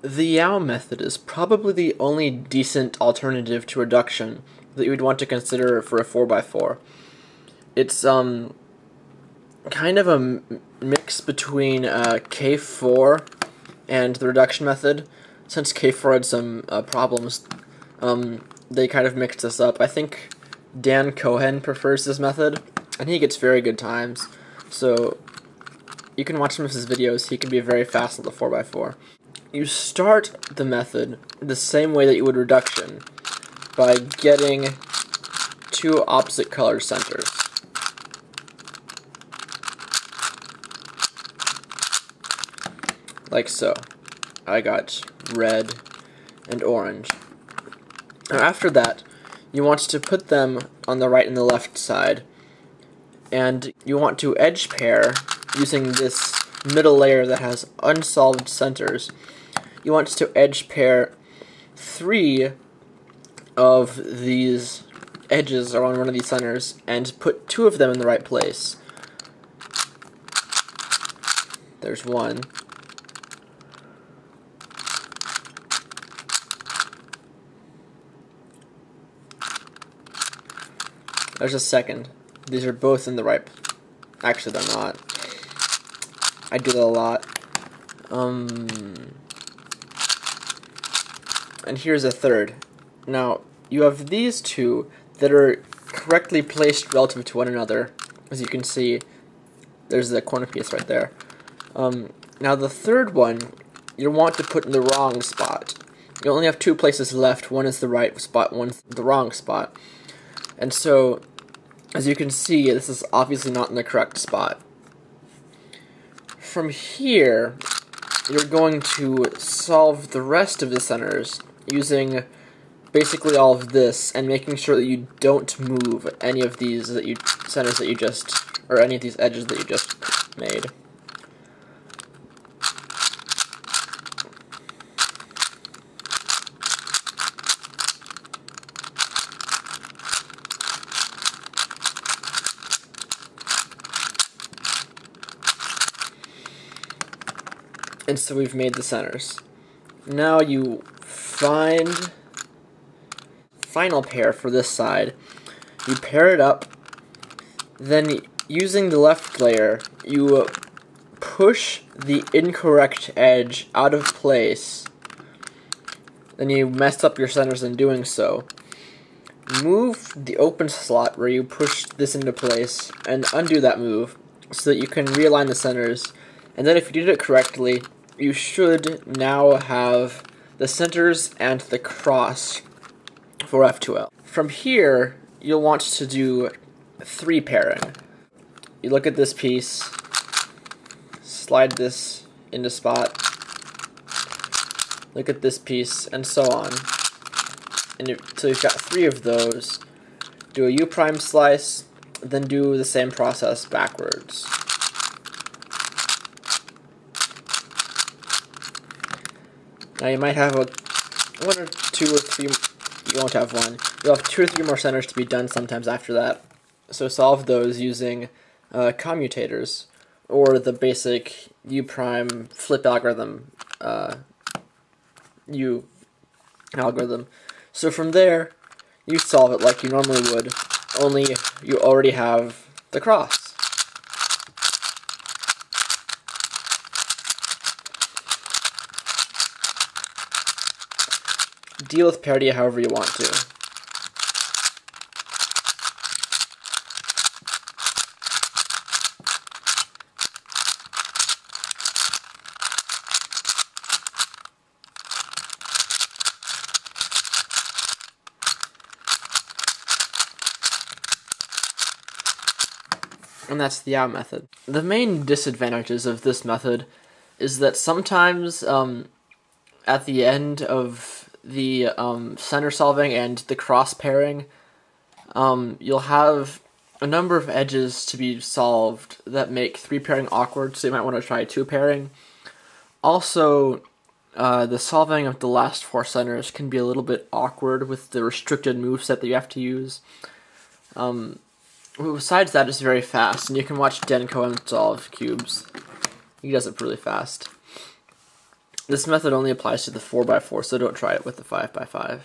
The Yau method is probably the only decent alternative to reduction that you would want to consider for a 4x4. It's kind of a mix between K4 and the reduction method. Since K4 had some problems, they kind of mixed this up. I think Dan Cohen prefers this method, and he gets very good times. So you can watch some of his videos. He can be very fast with the 4x4. You start the method the same way that you would reduction, by getting two opposite color centers. Like so. I got red and orange. Now after that, you want to put them on the right and the left side, and you want to edge pair using this middle layer that has unsolved centers. You want to edge pair 3 of these edges around one of these centers and put 2 of them in the right place. There's one. There's a second. These are both in the right. Actually, they're not. I do that a lot. And here's a third. Now, you have these two that are correctly placed relative to one another. As you can see, there's the corner piece right there. Now the third one, you want to put in the wrong spot. You only have 2 places left. One is the right spot, one's the wrong spot. And so, as you can see, this is obviously not in the correct spot. From here, you're going to solve the rest of the centers using basically all of this and making sure that you don't move any of these centers that you just, or any of these edges that you just made. And so we've made the centers. Now you find final pair for this side. You pair it up. Then using the left layer, you push the incorrect edge out of place. Then you mess up your centers in doing so. Move the open slot where you push this into place and undo that move so that you can realign the centers. And then if you did it correctly, you should now have the centers and the cross for F2L. From here, you'll want to do 3 pairing. You look at this piece, slide this into spot, look at this piece, and so on. And so you've got 3 of those. Do a U prime slice, then do the same process backwards. Now you might have 1 or 2 or 3, you won't have 1. You'll have 2 or 3 more centers to be done sometimes after that. So solve those using commutators, or the basic U prime flip algorithm, U algorithm. So from there, you solve it like you normally would, only you already have the cross. Deal with parity however you want to. And that's the Yau method. The main disadvantages of this method is that sometimes at the end of the center solving and the cross pairing, you'll have a number of edges to be solved that make 3 pairing awkward, so you might want to try 2 pairing. Also, the solving of the last 4 centers can be a little bit awkward with the restricted moveset that you have to use. Besides that, it's very fast, and you can watch Dan Cohen solve cubes. He does it really fast. This method only applies to the 4x4, so don't try it with the 5x5.